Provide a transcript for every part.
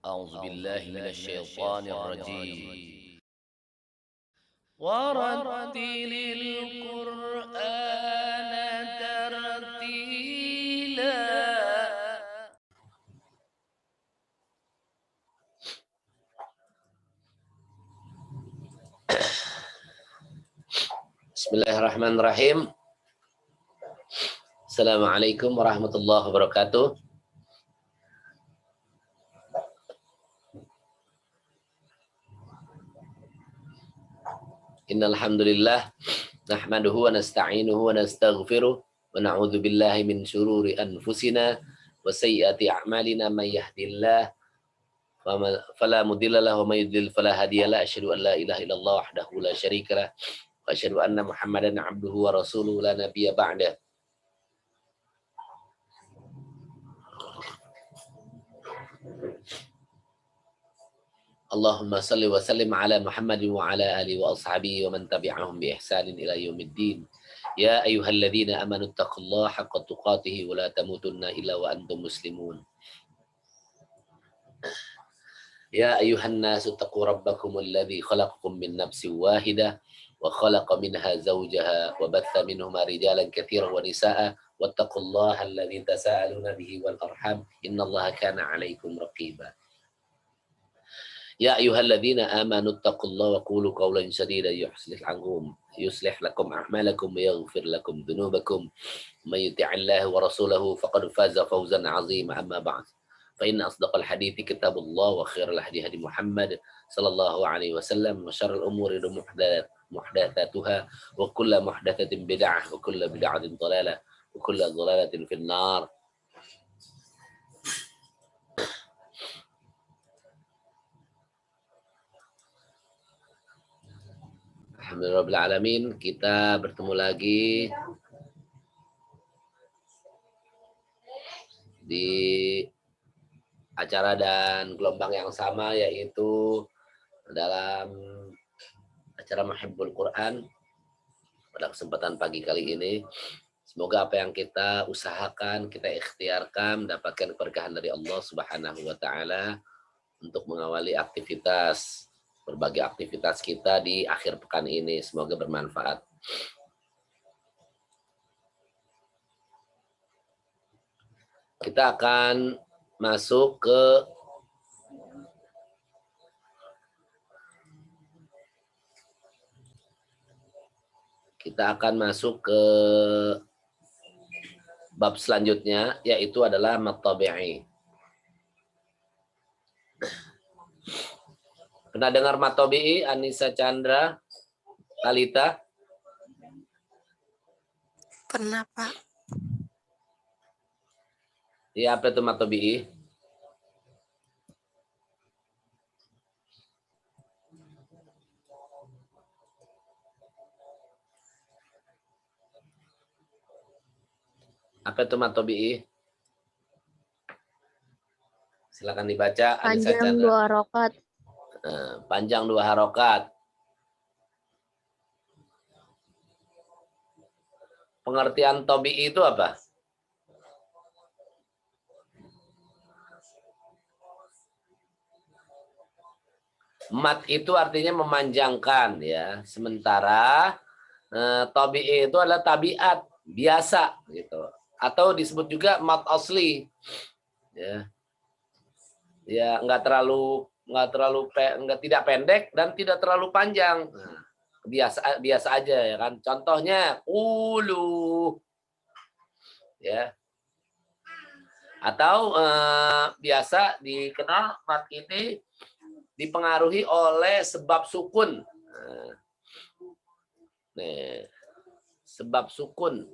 أعوذ بالله من الشيطان الرجيم ورتل القرآن ترتيلا. Bismillahirrahmanirrahim. Assalamualaikum warahmatullahi wabarakatuh. Innal hamdalillah nahmaduhu wa nasta'inuhu wa nastaghfiruh wa na'udzu billahi min shururi anfusina wa sayyiati a'malina may yahdihillahu fala mudilla lahu wa may yudlil fala hadiyalah. Asyhadu an la ilaha illallah wahdahu la syarikalah wa asyhadu anna Muhammadan abduhu wa rasuluhu la nabiyya ba'da. Allahumma salli wa sallim ala Muhammadin wa ala alihi wa ashabihi wa man tabi'ahum bi ihsanin ila yaumiddin. Ya ayyuhalladzina amanu taqullaha haqqa tuqatih wa la tamutunna illa wa antum muslimun. Ya ayyuhan nasu taqu rabbakumul ladzi khalaqakum min nafsin wahidah wa khalaqa minha zawjaha wa batha minhuma rijalan katsiran wa nisaa wattaqullaha alladzi tasaaluna bihi wal arham innallaha kana 'alaikum raqiba. Ya ayyuhalladzina amanu taqullaha wa qulu qawlan sadida yuslih lakum a'malakum wa yaghfir lakum dhunubakum may yuti'illaha wa rasulahu faqad faza fawzan 'azima. Amma ba'd. Fa inna asdaqal hadithi kitabullah wa khairal hadi hadi Muhammad sallallahu alaihi wasallam wa syarrul umuri muhdatsatuha wa kullu muhdatsatin bid'ah wa kullu bid'atin dhalalah wa kullu dhalalatin fin nar. Alhamdulillahirrahmanirrahim. Kita bertemu lagi di acara dan gelombang yang sama, yaitu dalam acara Mahibbul Quran pada kesempatan pagi kali ini. Semoga apa yang kita usahakan, kita ikhtiarkan, mendapatkan keberkahan dari Allah Subhanahu wa Ta'ala untuk mengawali berbagai aktivitas kita di akhir pekan ini. Semoga bermanfaat. Kita akan masuk ke bab selanjutnya, yaitu adalah matabi'i. Pernah dengar matabi'i, Anissa Chandra, Talita? Pernah, Pak. Ya, apa itu matabi'i? Apa itu matabi'i? Silakan dibaca. Panjang 2 harokat. Panjang 2 harokat. Pengertian tabi'i itu apa? Mat itu artinya memanjangkan, ya. Sementara tabi'i itu adalah tabiat, biasa gitu. Atau disebut juga mat asli. Ya. Ya, tidak pendek dan tidak terlalu panjang. Nah, biasa aja, ya kan. Contohnya ulu, ya. Atau biasa dikenal mat ini dipengaruhi oleh sebab sukun. Nih, sebab sukun.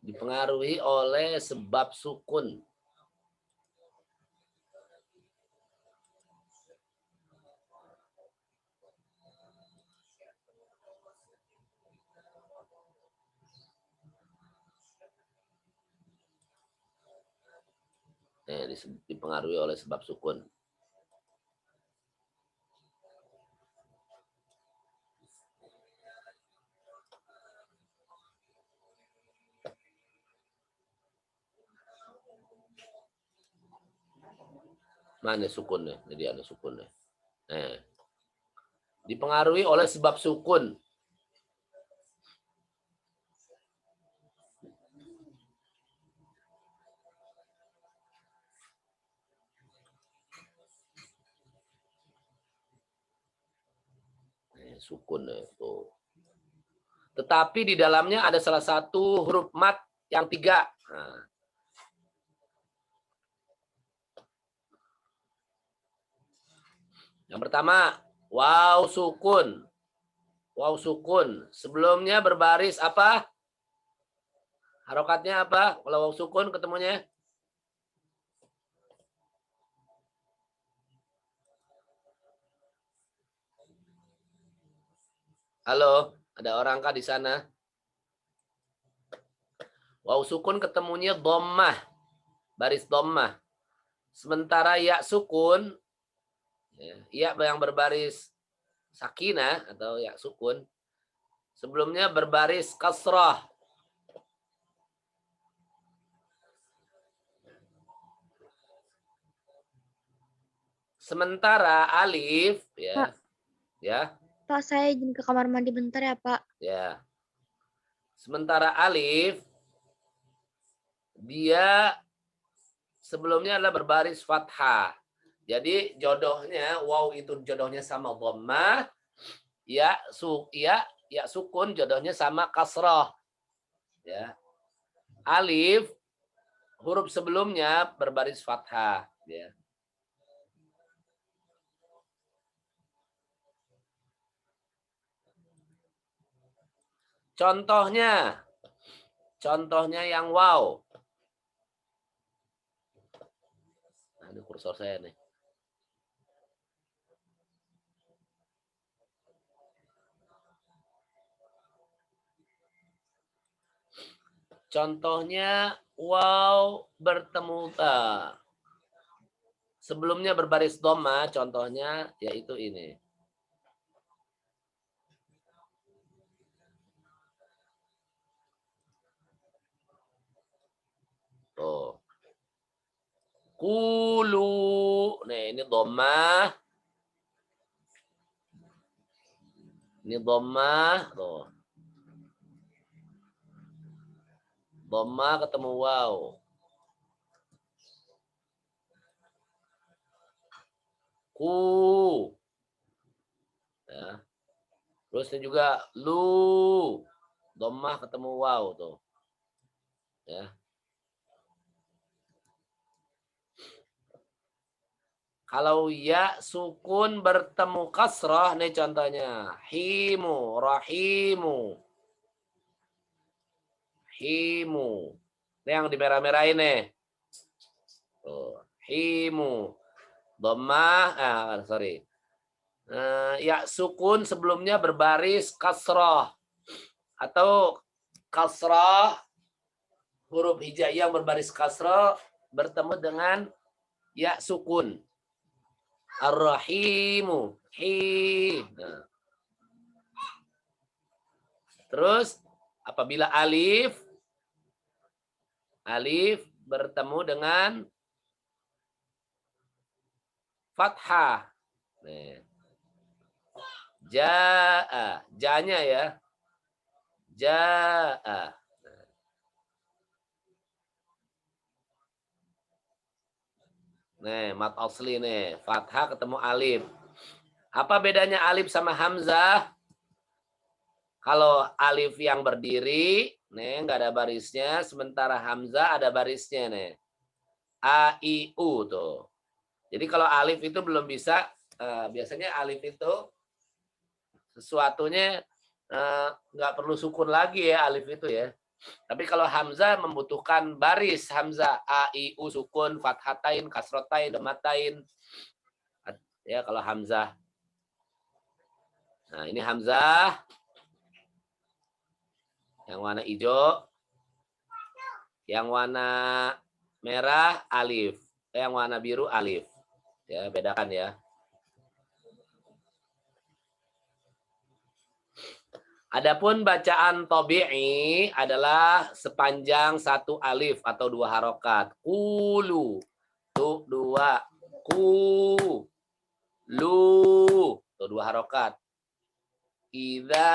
Dipengaruhi oleh sebab sukun. Dipengaruhi oleh sebab sukun. Mana sukunnya? Jadi ada sukunnya. Nah, dipengaruhi oleh sebab sukun. Sukun tuh. Tetapi di dalamnya ada salah satu huruf mat yang 3. Nah. Yang pertama, waw sukun. Waw sukun. Sebelumnya berbaris apa? Harokatnya apa? Kalau waw sukun ketemunya? Halo, ada orangkah di sana? Waw sukun ketemunya dhammah. Baris dhammah. Sementara ya sukun, ya yang berbaris sakinah atau ya sukun, sebelumnya berbaris kasrah. Sementara alif, ya, Pak. Ya. Pak, saya izin ke kamar mandi bentar ya, Pak. Ya. Sementara alif, dia sebelumnya adalah berbaris fathah. Jadi jodohnya, waw itu jodohnya sama dhammah, ya sukun jodohnya sama kasrah. Ya. Alif huruf sebelumnya berbaris fathah, ya. Contohnya yang waw. Nah, ini kursor saya nih. Contohnya waw bertemu ta. Sebelumnya berbaris dhamma, contohnya yaitu ini. Tuh. Kulu. Nah, ini dhamma. Ini dhamma. Tuh. Dhamma ketemu waw. Ku. Ya. Terus ini juga lu. Dhammah ketemu waw tuh. Ya. Kalau ya sukun bertemu kasrah, nih contohnya. Himu, rahimu. Himu. Ini yang di merah-merah ini. Tuh. Himu. Dhammah, sorry. Ya sukun sebelumnya berbaris kasrah. Atau kasrah, huruf hijaiyah yang berbaris kasrah bertemu dengan ya sukun. Ar-Rahimu. Nah. Terus apabila alif bertemu dengan fathah. Nih. Ja'a. Ja-nya ya. Ja'a. Nih, mat asli nih. Fathah ketemu alif. Apa bedanya alif sama hamzah? Kalau alif yang berdiri, nih nggak ada barisnya. Sementara hamzah ada barisnya nih. A, I, U tuh. Jadi kalau alif itu belum bisa, biasanya alif itu sesuatunya nggak perlu sukun lagi ya alif itu ya. Tapi kalau hamzah membutuhkan baris hamzah a i u sukun fathatain kasrotain dhammatain. Ya kalau hamzah. Nah, ini hamzah yang warna hijau. Yang warna merah alif. Yang warna biru alif. Ya, bedakan ya. Adapun bacaan tabi'i adalah sepanjang satu alif atau 2 harokat. Kulu. Tuh 2. Hu. Lu. Tuh 2 harokat. Idza.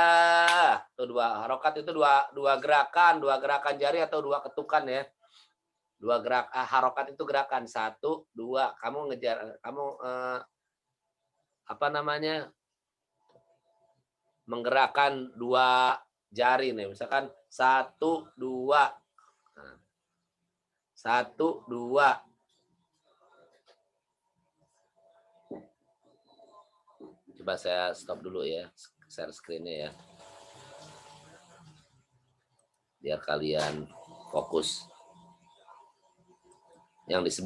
Tuh 2 harokat itu dua gerakan. 2 gerakan jari atau 2 ketukan ya. 2 harokat itu gerakan. 1, 2. Kamu ngejar. Kamu apa namanya? Menggerakkan 2 jari nih. Misalkan 1, 2. 1, 2. Coba saya stop dulu ya. Share screen-nya ya. Biar kalian fokus. Yang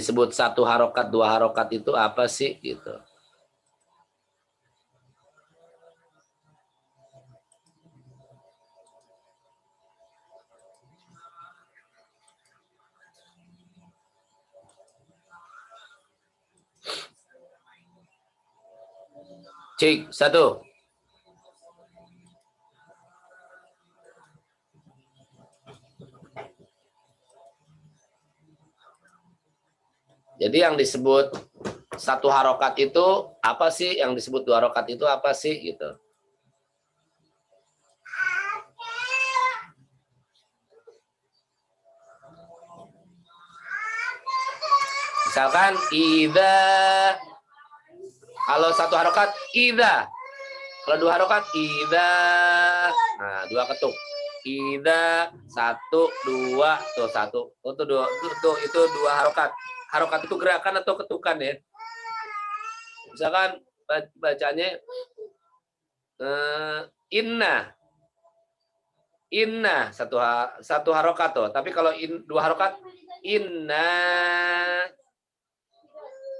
disebut 1 harokat, 2 harokat itu apa sih gitu. Cik, 1. Jadi yang disebut 1 harokat itu apa sih? Yang disebut 2 harokat itu apa sih gitu. Misalkan idza. Kalau 1 harokat idza. Kalau 2 harokat idza. Nah, 2 ketuk. Idza 1, 2, tuh 1. Oh, tuh 2. Tuh itu 2 harokat. Harokat itu gerakan atau ketukan ya. Misalkan bacanya inna. Inna 1 harokat tuh. Tapi kalau 2 harokat inna.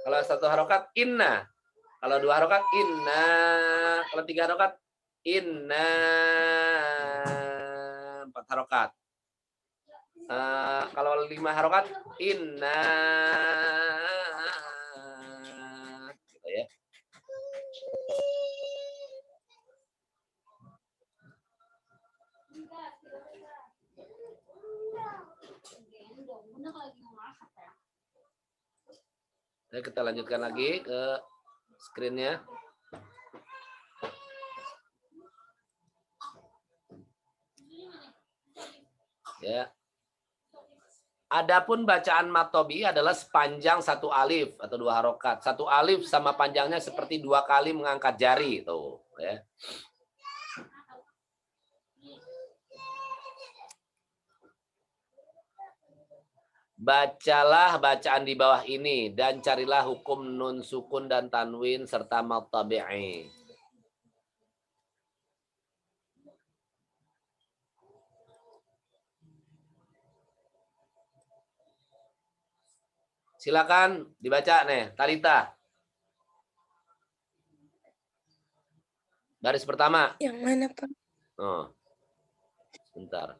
Kalau 1 harokat inna. Kalau 2 harokat inna. Kalau 3 harokat inna. 4 harokat. Kalau 5 harokat inna. Gitu ya. Nah, kita lanjutkan lagi ke screen-nya. Ya. Adapun bacaan matobi adalah sepanjang 1 alif atau 2 harokat. 1 alif sama panjangnya seperti 2 kali mengangkat jari tuh, ya. Bacalah bacaan di bawah ini dan carilah hukum nun sukun dan tanwin serta mad tabi'i. Silakan dibaca nih, Talita. Baris pertama. Yang mana, Pak? Oh. Sebentar.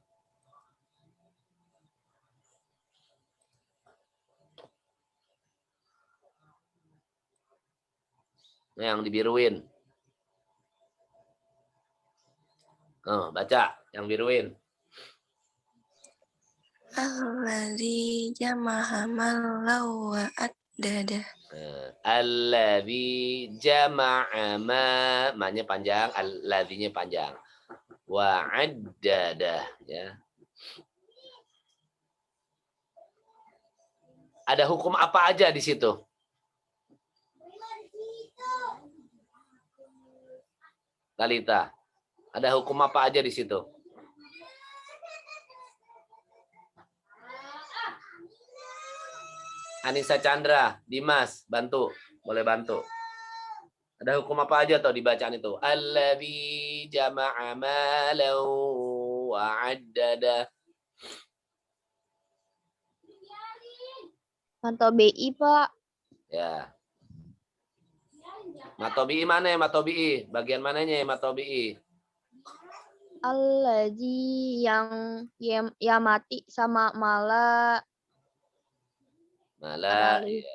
Nah, yang dibiruin. Oh, baca yang biruin. Alladzi jama'a malau wa addada. Alladzi jama'a ma-nya panjang, alladzinya panjang. Wa addada ya. Ada hukum apa aja di situ? Talita, ada hukum apa aja di situ? Anissa Chandra, Dimas, bantu, boleh bantu. Ada hukum apa aja tuh di bacaan itu? Alladzi jama'a malau wa addada. Matobi, Pak. Ya. Matobi'i mana ya Matobi'i? Bagian mananya ya Matobi'i? Alladzi yang ya mati sama mala. Mala. Ya,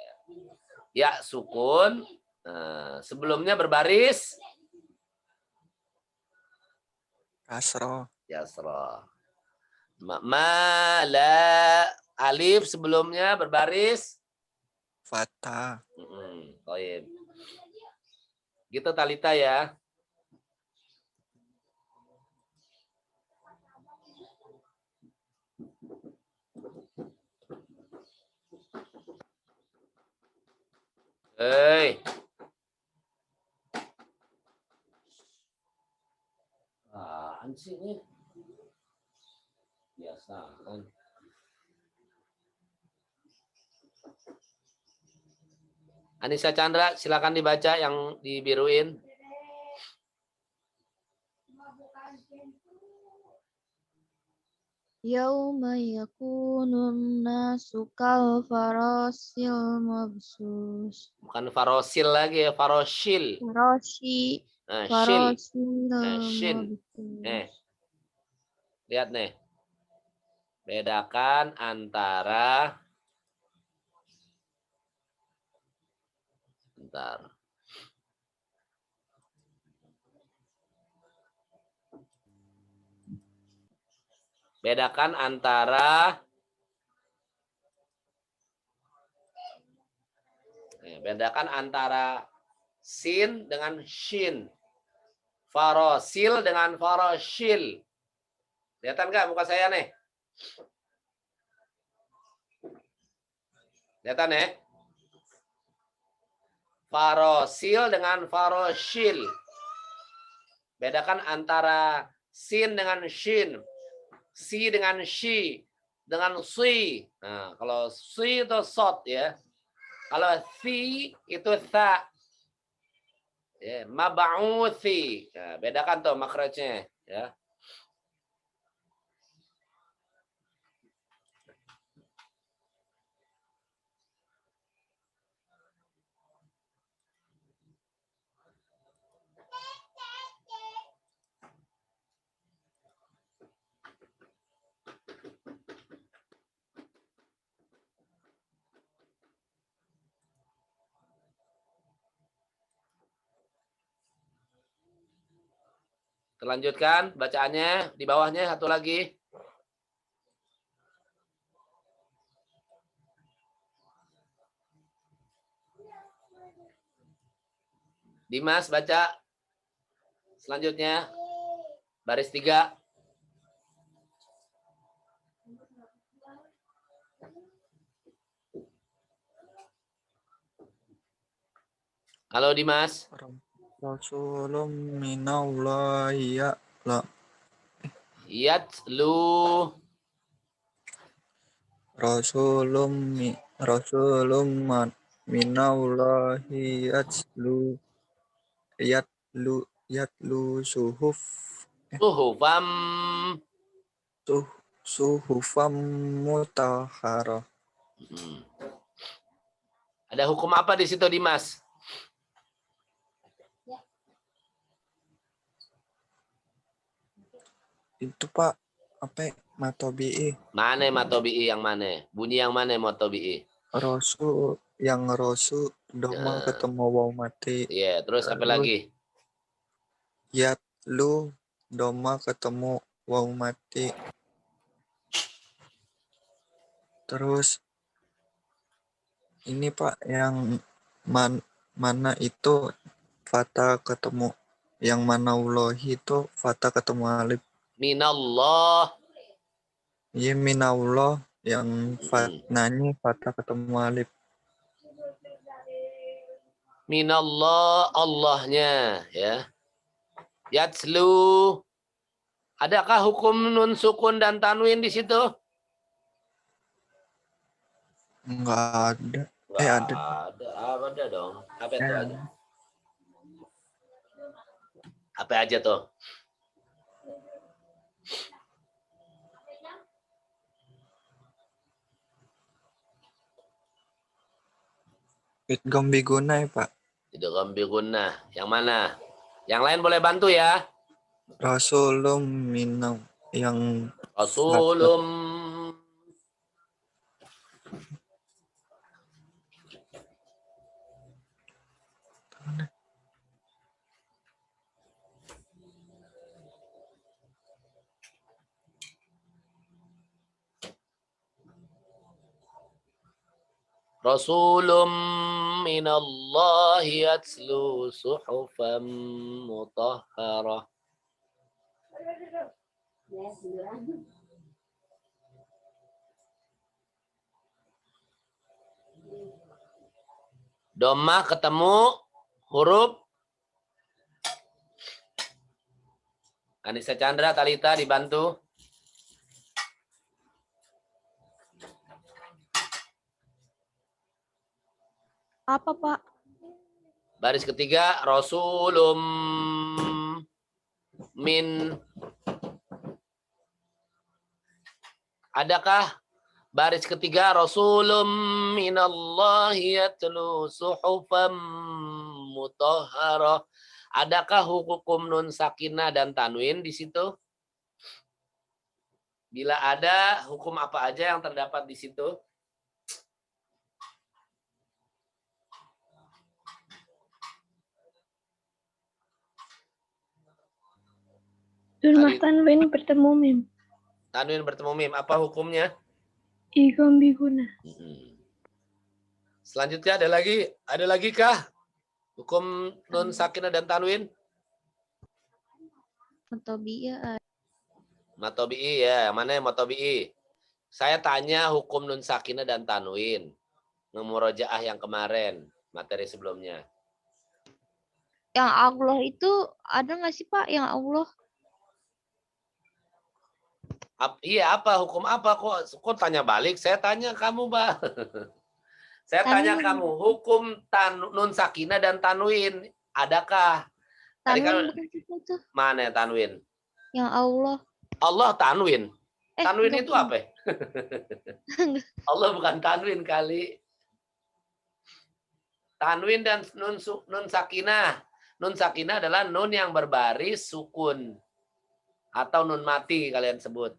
ya sukun. Sebelumnya berbaris. Kasroh. Yasra. Mala. Alif sebelumnya berbaris. fathah. Baik. Gitu Talita ya. Hei. Apaan sih ini? Biasa kan. Anissa Chandra, silakan dibaca yang dibiruin. Yauma yakunun nasu kal farasil mabsus. Bukan farosil lagi ya, farosil. Farosi. Nah, shil. Farasil Shin. mabsus. Lihat nih. Bedakan antara Bedakan antara sin dengan shin. Farosil dengan farosil. Kelihatan nggak muka saya nih? Kelihatan ya? Farosil dengan farosil. Bedakan antara sin dengan shin. Si dengan shi. Dengan si. Nah, kalau si itu sot ya. Kalau si itu tha. Ya, mab'uthi. Nah, bedakan tuh makhrajnya ya. Lanjutkan bacaannya di bawahnya satu lagi. Dimas baca. Selanjutnya baris 3. Halo Dimas. Rasulun minallahi ya'la. Yatlu. Rasulun minallahi yatlu Suhufam. suhufam mutahharah. Ada hukum apa di situ Dimas? Itu Pak, apa matobi'i? Mana matobi'i yang mana? Bunyi yang mana matobi'i? Rosu doma Nah, ketemu waw mati. iya, terus apa Terus lagi? yatlu doma ketemu waw mati. Terus ini Pak yang mana itu fata ketemu, yang mana ulohi itu fata ketemu alif. Minallah. Iya minallah yang fatnanya fata ketemu alif. Minallah Allahnya ya. Yatslu. Adakah hukum nun sukun dan tanwin di situ? Enggak ada. Ada. Ada dong. Apa itu Ada. ada? Apa aja tuh? Idgham biguna ya Pak. Itu gambi gunnah. Yang mana? Yang lain boleh bantu ya. Rasulum minam yang Rasulum. Rasulun minallahi yatlu suhufan mutahharah. Dhammah ketemu huruf Anissa Chandra, Talita dibantu. Apa, Pak? Baris ketiga Rasulum min. Adakah baris ketiga Rasulum minallahi yatlu suhufan mutahharah? Adakah hukum nun sakinah dan tanwin di situ? Bila ada, hukum apa aja yang terdapat di situ? Nun mas tanwin bertemu mim. Tanwin bertemu mim, apa hukumnya? Idgham biguna. Selanjutnya ada lagi kah? Hukum nun sakinah dan tanwin? Matobi'iyah. Matobi'i ya, mana yang matobi'i? Saya tanya hukum nun sakinah dan tanwin. Ngemurojaah yang kemarin, materi sebelumnya. Yang Allah itu ada nggak sih, Pak? Yang Allah? Iya, apa hukum apa? Kok tanya balik? Saya tanya kamu, Mbak. Saya tanya kamu, hukum nun sakinah dan tanwin, adakah? Tadi kan, Tanwin bukan itu. mana tanwin? Yang Allah. Allah tanwin. Tanwin enggak itu bukan. apa? Allah bukan tanwin kali. Tanwin dan nun sakinah. Nun sakinah adalah nun yang berbaris sukun. Atau nun mati kalian sebut.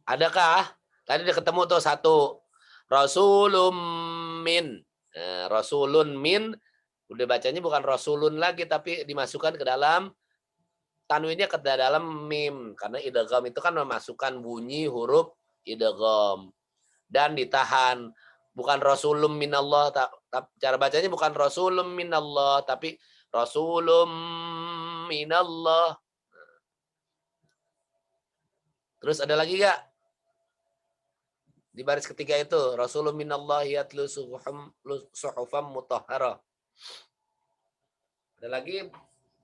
Adakah? Tadi udah ketemu tuh satu. Rasulun min. Rasulun min. Udah bacanya bukan Rasulun lagi. Tapi dimasukkan ke dalam. Tanwinnya ke dalam mim. Karena idgham itu kan memasukkan bunyi huruf idgham. Dan ditahan. Bukan Rasulun minallah. Cara bacanya bukan Rasulun minallah. Tapi Rasulun minallah. Terus ada lagi gak? Di baris ketiga itu. Rasulun minallahi yatlu suhufan mutahharah. Ada lagi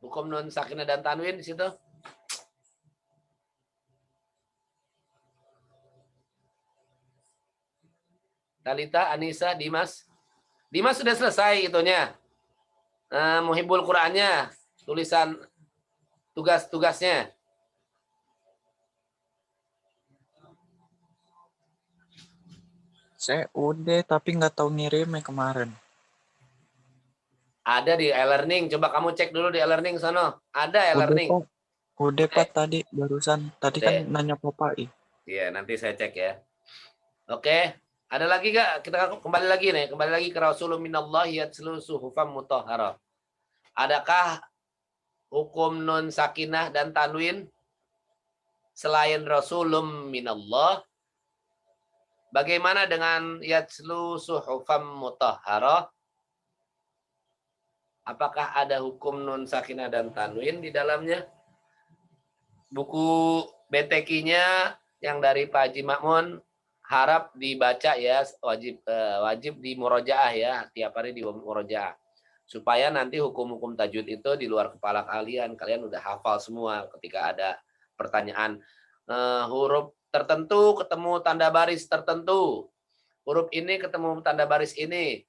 hukum nun sakinah dan tanwin di situ? Talita, Anissa, Dimas. Dimas sudah selesai itunya. Muhibbul Qur'annya. Tulisan tugas-tugasnya. Saya udah, tapi nggak tahu ngirimnya kemarin. Ada di e-learning. Coba kamu cek dulu di e-learning sana. Ada e-learning. Udah Pak tadi barusan. Tadi kan nanya Papai. Iya, nanti saya cek ya. Oke. Ada lagi gak? Kita kembali lagi nih. Kembali lagi ke Rasulullah minallahi yatlu suhufan mutahharah. Adakah hukum nun sakinah dan tanwin selain Rasulullah minallah? Bagaimana dengan yatslu suhufan mutahharah? Apakah ada hukum nun sakinah dan tanwin di dalamnya? Buku BTQ-nya yang dari Pak Haji Makmun harap dibaca ya, wajib di murojaah ya, tiap hari di murojaah. Supaya nanti hukum-hukum tajwid itu di luar kepala kalian udah hafal semua ketika ada pertanyaan huruf tertentu ketemu tanda baris tertentu. Huruf ini ketemu tanda baris ini.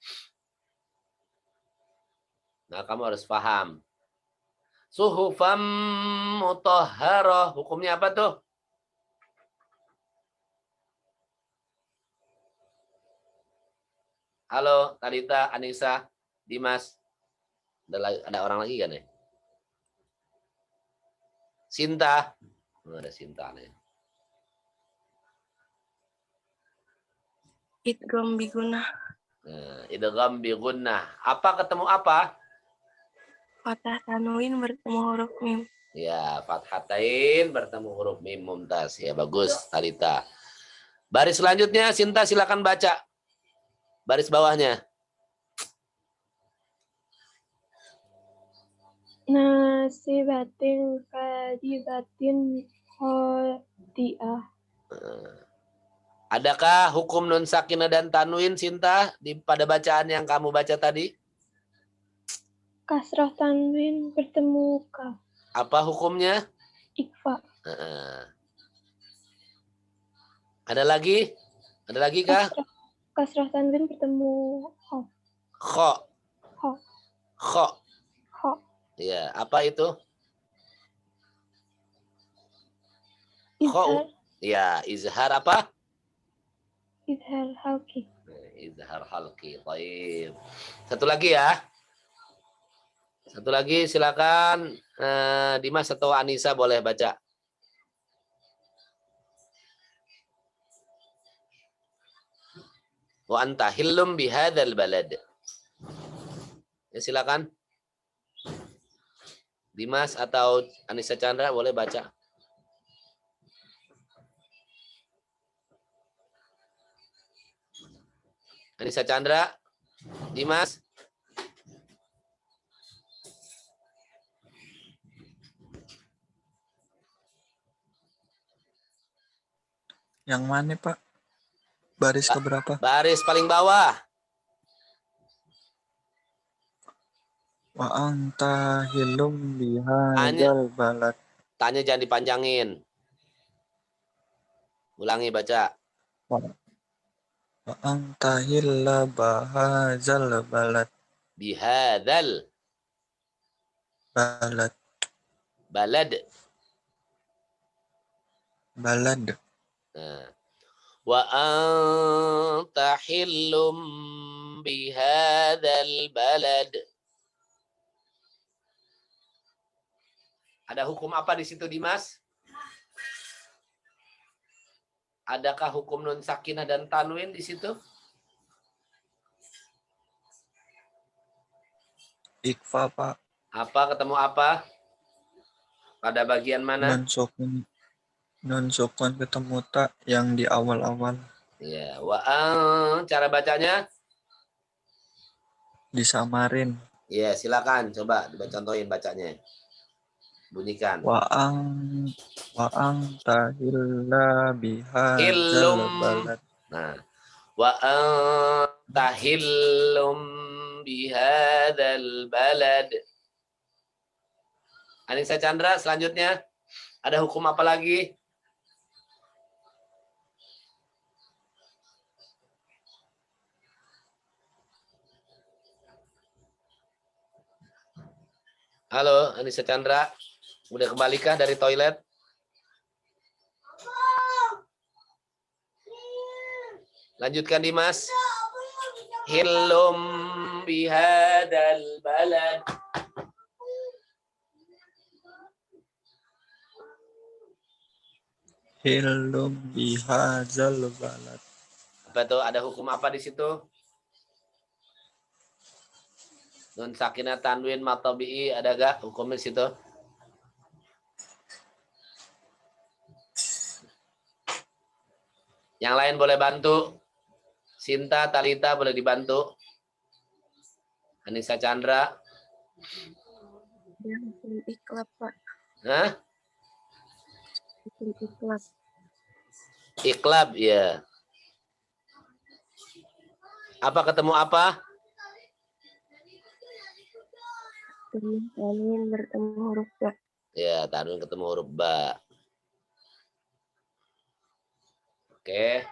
Nah, kamu harus paham. Suhufam mutahharah. Hukumnya apa tuh? Halo, Talita, Anissa, Dimas. Ada orang lagi kan ya? Sinta. Ada Sinta nih. Idgham biguna. Idgham bigunnah. Apa ketemu apa? Fathah tanwin bertemu huruf mim. Ya, fathatain bertemu huruf mim mumtaz. Ya, bagus, Talita. Baris selanjutnya, Sinta silakan baca. Baris bawahnya. Nasibatin kadibatin khodi'ah. Adakah hukum nun sakinah dan tanwin, Sinta, pada bacaan yang kamu baca tadi? Kasrah tanwin bertemu kaf. Apa hukumnya? Ikfa. Ada lagi? Ada lagi kah? Kasrah tanwin bertemu kaf. Kho. Kha. Kho. Kha. Ya, apa itu? Izhar. Ya, izhar apa? Izhar halki. Izhar halki. Baik. Satu lagi ya. Satu lagi silakan Dimas atau Anissa boleh baca. Wa anta hillum bihadzal balad. Ya, silakan. Dimas atau Anissa Chandra boleh baca. Anissa Chandra, Dimas. Yang mana, Pak? Baris keberapa? Baris paling bawah. Wa anta hilum bihadzal balad. Tanya jangan dipanjangin. Ulangi baca. Wa anta hilla bahadzal balad. Bihadzal Balad. balad. Balad. Wa anta hillum bihadzal balad. Ada hukum apa di situ, Dimas? Adakah hukum nun sakinah dan tanwin di situ? Ikfa, Pak. Apa ketemu apa? Pada bagian mana? Non sukun ketemu tak yang di awal-awal. Ya, cara bacanya? Disamarin. Ya, silakan coba contohin bacanya. Bunyikan. Wa anta hilla bihadzal balad. Nah, wa anta hillum bihadzal balad. Anissa Chandra, selanjutnya ada hukum apa lagi? Halo, Anissa Chandra. Udah kembalikah dari toilet? Lanjutkan, Dimas. Hillum bihadzal balad. Hillum bihadzal balad. Apa itu? Ada hukum apa di situ? Nun sakinah tanwin matabi'i ada gak hukum di situ? Yang lain boleh bantu. Sinta, Talita boleh dibantu. Anissa Chandra. Ya, iklab, Pak. Hah? Iklab. Iklab, ya. Apa ketemu apa? Tanwin bertemu huruf ba. Ya, tanwin ketemu huruf ba. Oke.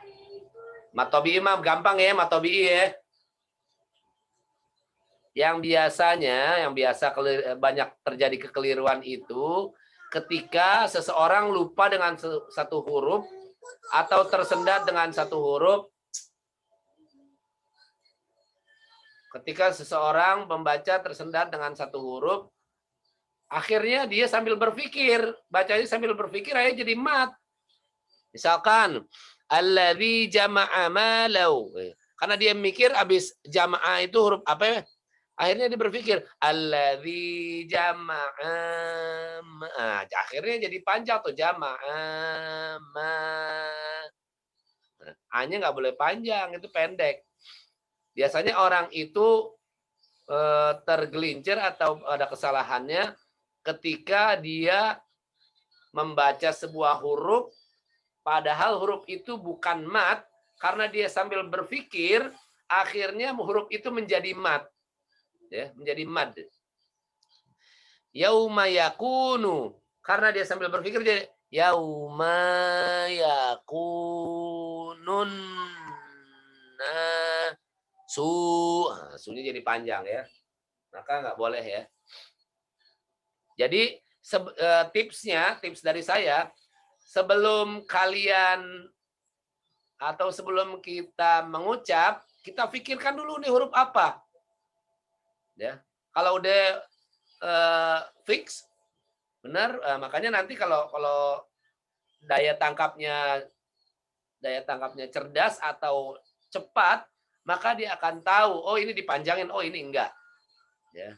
Matobi'i mah gampang ya, matobi'i ya. Yang biasa banyak terjadi kekeliruan itu ketika seseorang lupa dengan satu huruf atau tersendat dengan satu huruf. Ketika seseorang membaca tersendat dengan satu huruf, akhirnya dia sambil berpikir, bacanya sambil berpikir, akhirnya jadi mat. Misalkan, alladzi jama'a malau. Karena dia mikir habis jama'a itu huruf apa ya? Akhirnya dia berpikir, alladzi jama'a. Akhirnya jadi panjang tuh jama'a ma. A-nya nggak boleh panjang, itu pendek. Biasanya orang itu tergelincir atau ada kesalahannya ketika dia membaca sebuah huruf, padahal huruf itu bukan mat, karena dia sambil berpikir, akhirnya huruf itu menjadi mat. Ya, menjadi mad. Yauma yakunu, karena dia sambil berpikir jadi yauma yakunun sunya jadi panjang ya. Maka nggak boleh ya. Jadi tips dari saya, sebelum kalian atau sebelum kita mengucap, kita pikirkan dulu nih huruf apa. Ya, kalau udah fix, benar, makanya nanti kalau daya tangkapnya cerdas atau cepat, maka dia akan tahu, oh ini dipanjangin, oh ini enggak. Ya.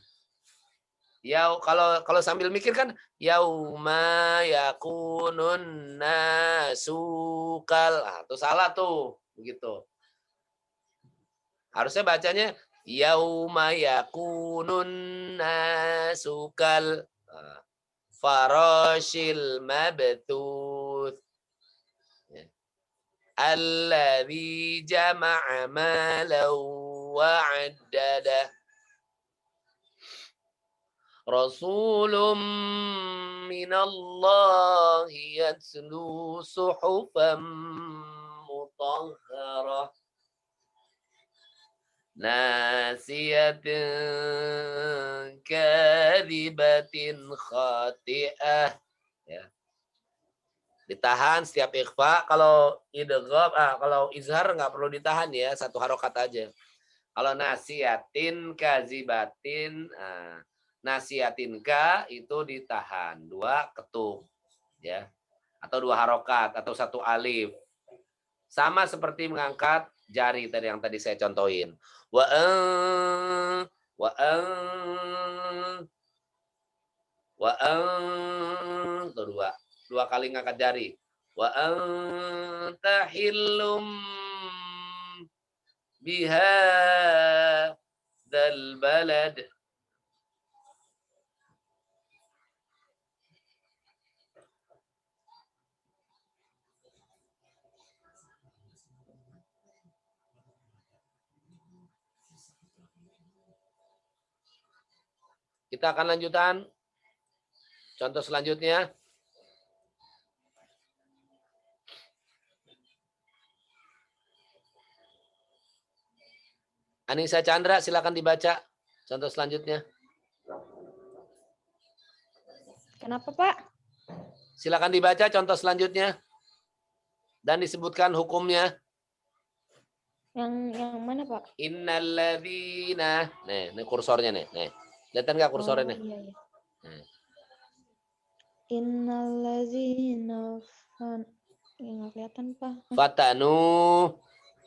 Ya kalau sambil mikir kan yauma yakunun nasukal. Tuh salah tuh, begitu. Harusnya bacanya yauma yakunun nasukal farashil mabtuth. Alladzi jama'a malan wa 'addada. Rasulun minallahi yatlu suhufan mutahharah. Nasiyatin kadhibatin khati'ah. Ya. Ditahan setiap ikhfa. Kalau idgham, kalau izhar nggak perlu ditahan ya, satu harokat aja. Kalau nasiyatin kazibatin, nasiyatin ka itu ditahan, 2 ketuk ya, atau 2 harokat atau 1 alif. Sama seperti mengangkat jari tadi yang tadi saya contohin. Wa itu 2 kali ngangkat jari. Wa anta hillum biha dal balad. Kita akan lanjutkan contoh selanjutnya. Anissa Chandra, silakan dibaca contoh selanjutnya. Kenapa, Pak? Silakan dibaca contoh selanjutnya dan disebutkan hukumnya. Yang mana, Pak? Innalladzina. Nih, ini kursornya nih. Nih. Kelihatan nggak kursornya nih? Iya. Innallazina nggak kelihatan, Pak. Fatanu.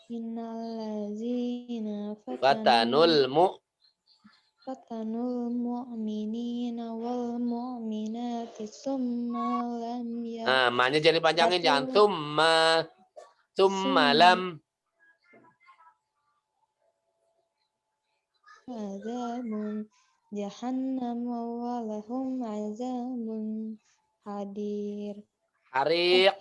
Innallazina Fatanul mu'minina wal mu'minati summa lam ma-nya jadi panjangin, jangan summa lam. Azabun jahannam wa lahum azabun hadir. Hariq.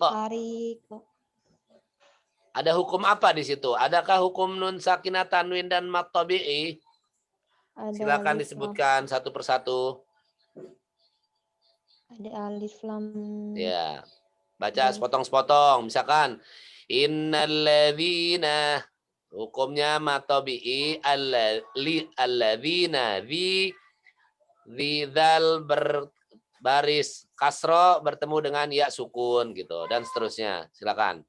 Ada hukum apa di situ? Adakah hukum nun sakinah tanwin dan mat tabi'i? Silakan disebutkan satu persatu. Ada alif lam. Ya. Baca sepotong-sepotong. Misalkan innalladzina, hukumnya mat tabi'i, alladzina, dzal berbaris kasro bertemu dengan ya sukun gitu dan seterusnya. Silakan.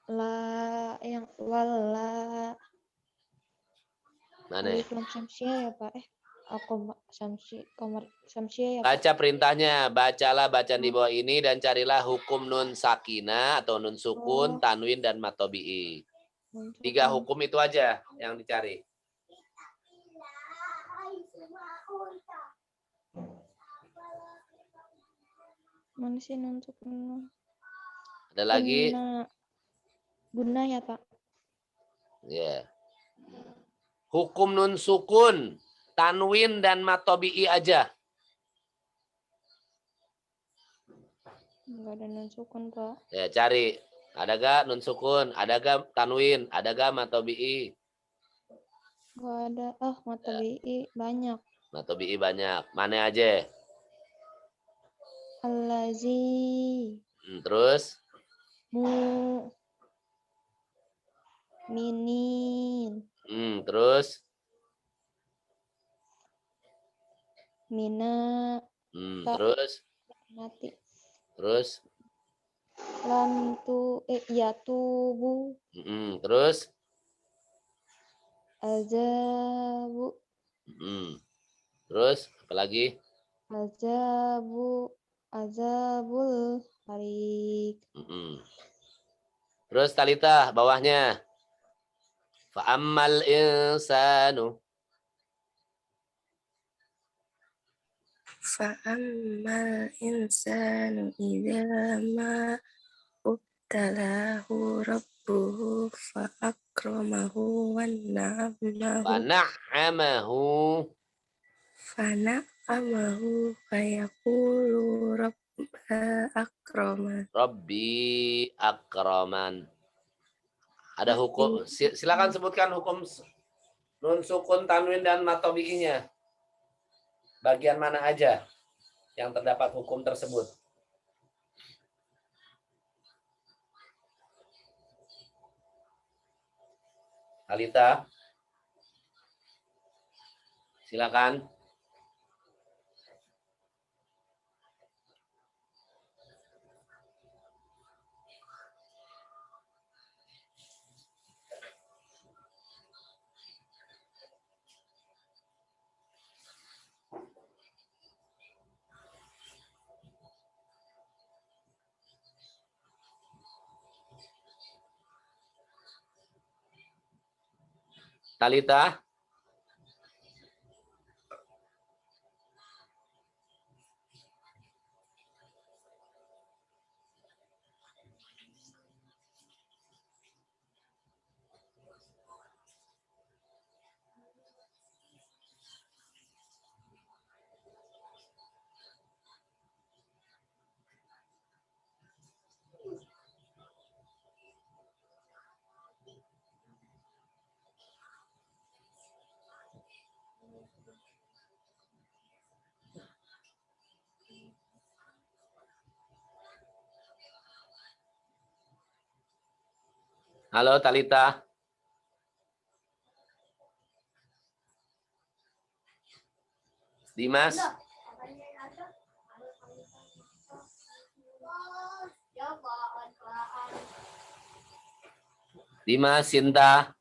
La yang wala. Mana? Alif lam samsiah ya, Pak. Aku samsiah ya, Pak. Baca perintahnya, bacalah bacaan di bawah ini dan carilah hukum nun sakinah atau nun sukun, tanwin dan mat tabi'i. 3 hukum itu aja yang dicari. Mana sih nun sukun? Ada lagi? Guna ya, Pak. Ya. Hukum nun sukun, tanwin dan matobi'i aja. Enggak ada nun sukun, Pak. Ya, cari. Ada gak nun sukun? Ada gak tanwin? Ada gak matobi'i? Enggak ada. Oh, mata BI banyak. Matobi'i banyak. Mana aja? Allazi Terus? mu minin Terus? mina tak Terus? mati Terus? lam ya tubu Terus? azabu Terus? Apa lagi? azabul harik. Terus Talita bawahnya. Fa'ammal insanu. Fa'ammal insanu idza ma ubtalahu rabbuhu fa'akramahu wa Fana'amahu. fana'amahu fayaqulu akraman. Rabbi akraman. Ada hukum. Silakan sebutkan hukum nun sukun, tanwin, dan matobi'inya. Bagian mana aja yang terdapat hukum tersebut? Alita, silakan. Talita. Halo Talita. Dimas. Dimas, Sinta.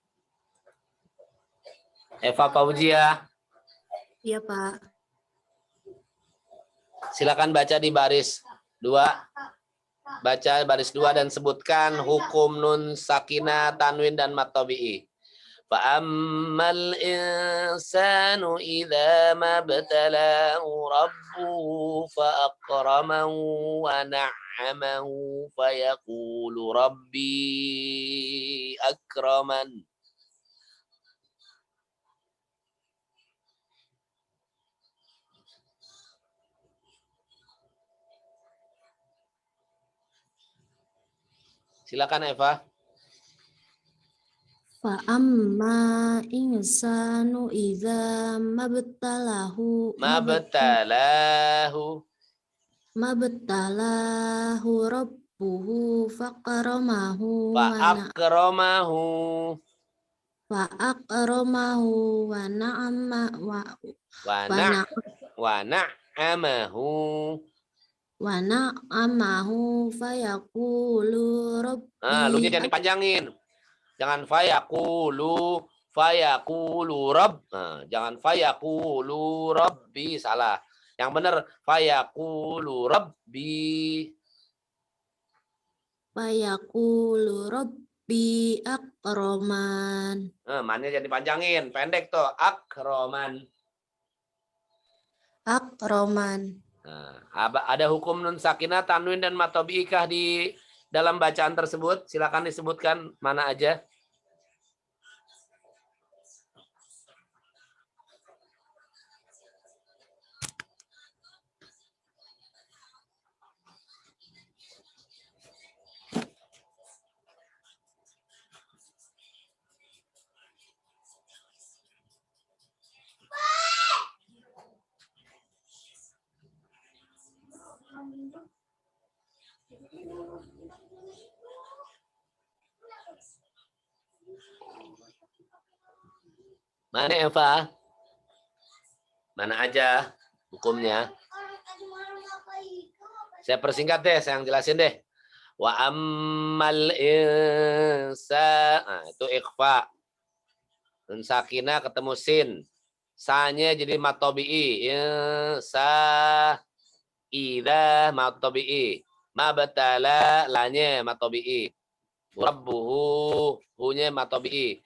Eva Paujia. Iya, Pak. Silakan baca di baris 2. Baca baris 2 dan sebutkan hukum nun sakinah, tanwin, dan matobi'i. Fa'ammal insanu idza mabtalahu rabbuhu fa'akramahu wa na'amahu fayaqulu rabbi akraman. Silakan Eva. Fa'amma insanu idza mabtalahu rabbuhu faqaramahu wa na'amahu fayaqulu rabbi. Lunya jangan dipanjangin. Jangan fayaqulu rabb. Jangan fayaqulu rabbi, salah. Yang benar fayaqulu rabbi. Fayaqulu rabbi akraman. Mannya jangan dipanjangin, pendek tuh. Akraman. Akraman. Nah, ada hukum nun sakinah, tanwin, dan matobiikah di dalam bacaan tersebut? Silakan disebutkan mana aja. Mana Eva? Mana aja hukumnya? Saya persingkat deh, saya yang jelasin deh. Wa ammal insa, nah, itu ikhfa. Nun sakinah ketemu sin. Sa-nya jadi matobi'i. Insa, idha matobi'i. Ma batala, la-nya matobi'i. Rabbuhu, hu-nya matobi'i.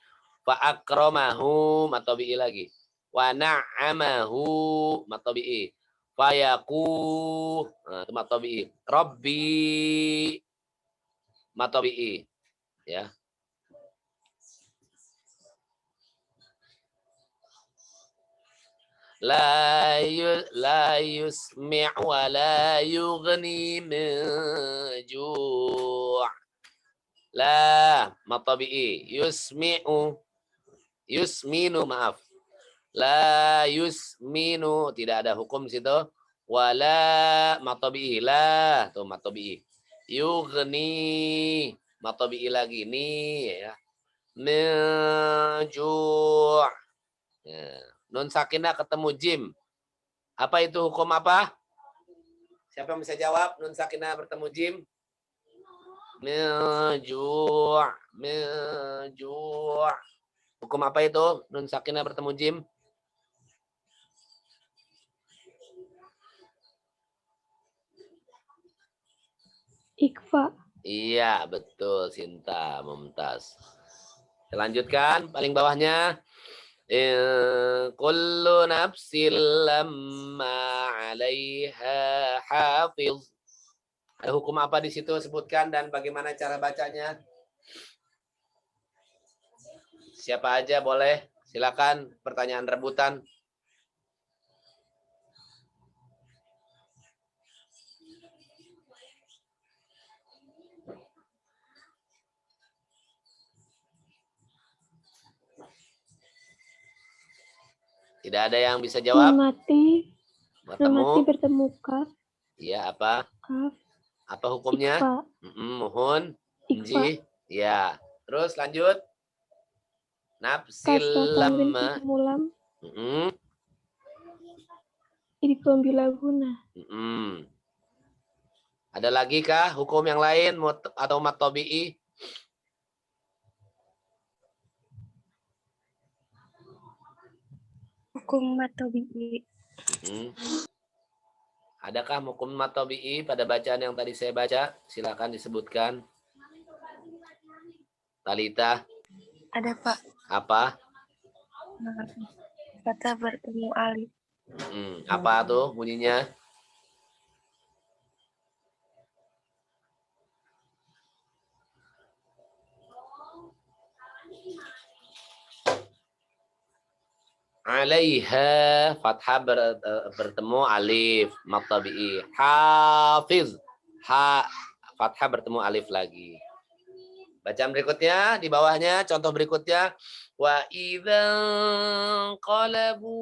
Fa akramahu, matobi'i lagi. Wa na'amahu, matobi'i. Fa yaku, nah, itu matobi'i. Rabbi, matobi'i. Ya. La yusmi' wa la yughni min ju'. La, matabi'i. Yusminu, maaf. La yusminu, tidak ada hukum di situ. Wala matabi'i, la, tuh matabi'i. Yughni, matabi'i lagi nih ya. Min ju'. Ya. Nun sakinah ketemu jim. Apa itu hukum apa? Siapa yang bisa jawab? Nun sakinah bertemu jim. Min-ju'. Hukum apa itu? Nun sakinah bertemu jim. Ikfa. Iya, betul Sinta, Mumtaz. Kita lanjutkan paling bawahnya. Kullu nafsin lamma 'alaiha hafiz. Ada hukum apa di situ, sebutkan, dan bagaimana cara bacanya? Siapa aja boleh, silakan, pertanyaan rebutan. Tidak ada yang bisa jawab? Nun mati Bertemu? bertemu kaf. Iya, apa? Kaf. Apa hukumnya? Ikfa. Mohon. Ikfa. Ji. Ya. Terus lanjut. Nafsil Kasrah tanwin lamma. ketemu lam. Idgham bila guna. Ada lagi kah hukum yang lain atau matobi'i? Hukum matobi'i. Adakah hukum matobi'i pada bacaan yang tadi saya baca? Silakan disebutkan. Talita. Ada Pak. Apa? Kata bertemu alif. Apa tuh bunyinya? Alaiha, fathah bertemu alif, matabi'i. Hafiz, ha, fathah bertemu alif lagi. Bacaan berikutnya di bawahnya, contoh berikutnya. Wa idzan qalabu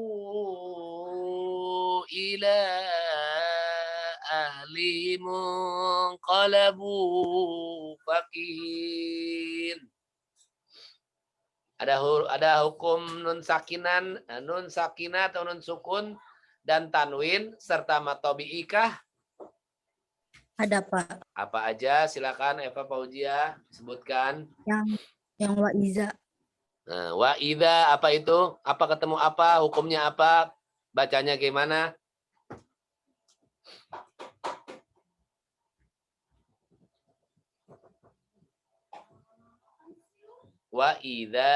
ila ahlihim qalabu fakihin. Ada hukum nun sakinah atau nun sukun dan tanwin serta matobi'ikah? Ada Pak. Apa aja? Silakan Eva Fauzia sebutkan. Yang wa iza. Nah, wa idza apa itu? Apa ketemu apa? Hukumnya apa? Bacanya gimana? Wa idza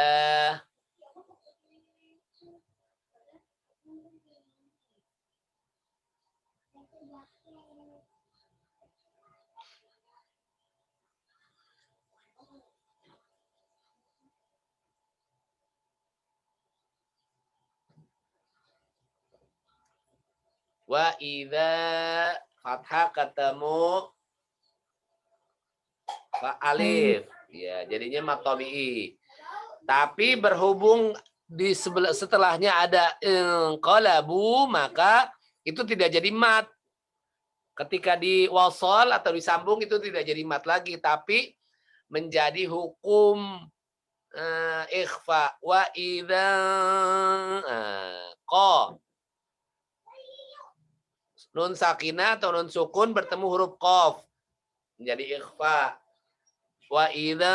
Wa idza fathah ketemu fa alif. Ya, jadinya mat tabi'i. Tapi berhubung di setelahnya ada qalabu, maka itu tidak jadi mat. Ketika diwasal atau disambung itu tidak jadi mat lagi, tapi menjadi hukum ikhfa. Wa idza qa. Nun sakinah atau nun sukun bertemu huruf qaf menjadi ikhfa. Wa idza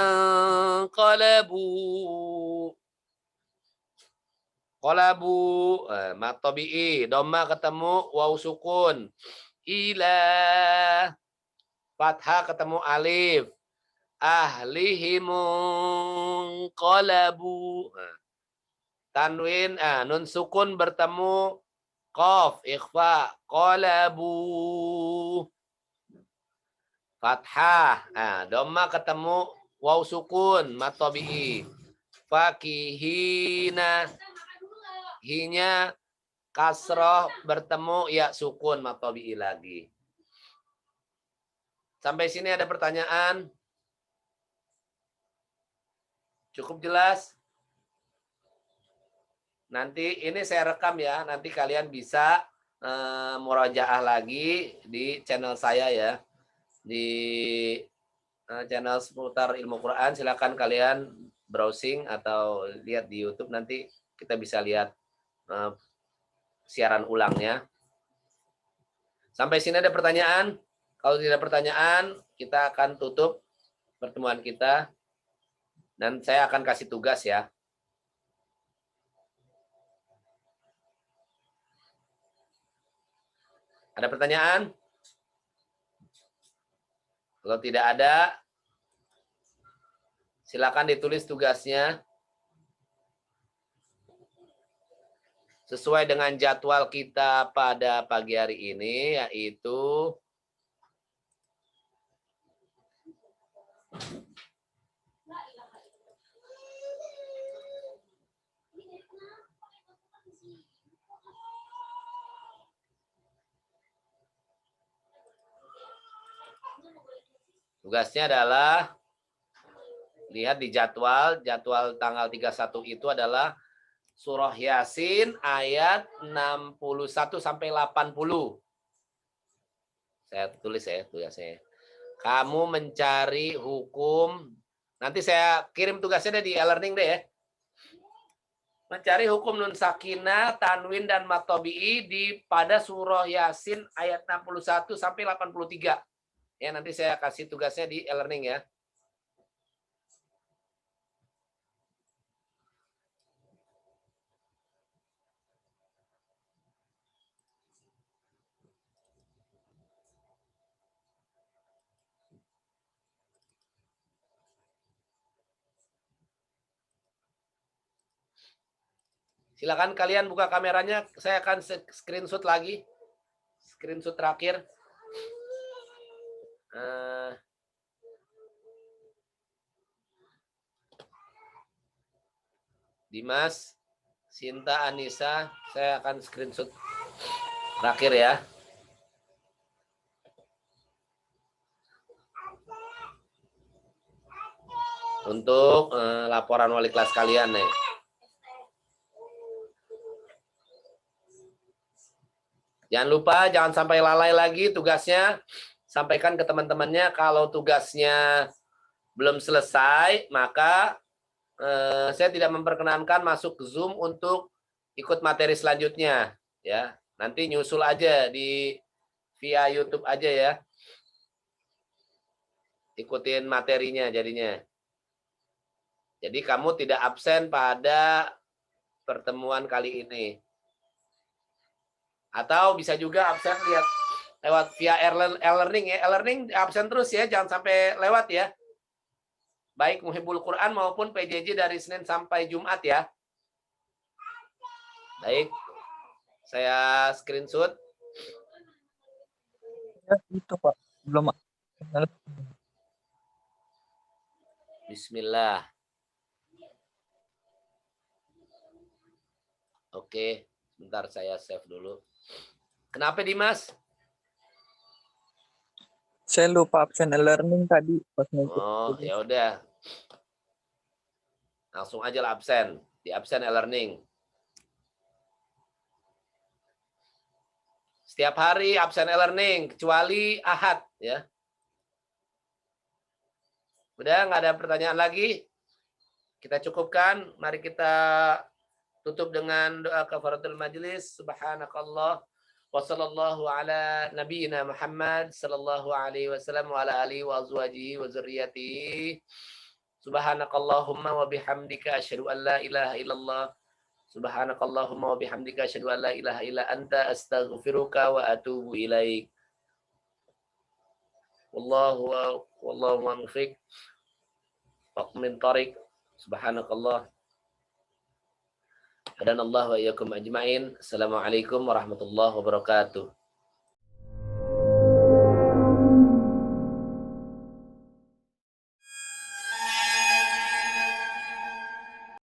qalabu mat tabi'i, dhamma ketemu waw sukun. Ila fathah ketemu alif. Ahlihim qalabu. Tanwin nun sukun bertemu qaf ikhfa. Qalabu. Fathah. Dhamma ketemu waw sukun mat tabi'i. Fakihina. Hinya kasroh bertemu ya sukun mat tabi'i lagi. Sampai sini ada pertanyaan? Cukup jelas? Nanti ini saya rekam ya. Nanti kalian bisa murajaah lagi di channel saya ya. Di channel seputar ilmu Quran. Silakan kalian browsing atau lihat di YouTube. Nanti kita bisa lihat siaran ulangnya. Sampai sini ada pertanyaan? Kalau tidak pertanyaan, kita akan tutup pertemuan kita. Dan saya akan kasih tugas ya. Ada pertanyaan? Kalau tidak ada, silakan ditulis tugasnya. Sesuai dengan jadwal kita pada pagi hari ini, yaitu tugasnya adalah lihat di jadwal tanggal 31 itu adalah Surah Yasin ayat 61 sampai 80. Saya tulis ya tugasnya. Kamu mencari hukum. Nanti saya kirim tugasnya di e-learning deh ya. Mencari hukum nun sakinah, tanwin dan mat tabi'i pada Surah Yasin ayat 61 sampai 83. Ya, nanti saya kasih tugasnya di e-learning ya. Silakan kalian buka kameranya, saya akan screenshot lagi. Screenshot terakhir. Dimas, Sinta, Anissa, saya akan screenshot terakhir ya. Untuk laporan wali kelas kalian nih. Jangan lupa, jangan sampai lalai lagi tugasnya. Sampaikan ke teman-temannya kalau tugasnya belum selesai, maka saya tidak memperkenankan masuk ke Zoom untuk ikut materi selanjutnya. Ya, nanti nyusul aja via YouTube aja ya. Ikutin materinya jadinya. Jadi kamu tidak absen pada pertemuan kali ini. Atau bisa juga absen lihat lewat via e-learning ya. E-learning absen terus ya, jangan sampai lewat ya. Baik Muhibbul Quran maupun PJJ dari Senin sampai Jumat ya. Baik. Saya screenshot. Ya, itu Pak. Belum. Bismillah. Oke, sebentar saya save dulu. Kenapa Dimas? Saya lupa absen e-learning tadi pas ngikut. Oh, ya udah. Langsung aja lah absen. Di absen e-learning. Setiap hari absen e-learning kecuali Ahad ya. Udah nggak ada pertanyaan lagi? Kita cukupkan. Mari kita tutup dengan doa kafaratul majlis. Subhanakallah wa sallallahu ala nabiyyina Muhammad sallallahu alaihi wasallam wa ala alihi wa azwajihi wa dzurriyyatihi. Subhanakallahumma wa bihamdika asyhadu an la ilaha illallah. Subhanakallahumma wa bihamdika asyhadu an la ilaha illa anta astaghfiruka wa atubu ilaik. Wallahu muwaffiq. Min tariq. Subhanakallah. Hadanallahu wa iyyakum ajmain. Assalamualaikum warahmatullahi wabarakatuh.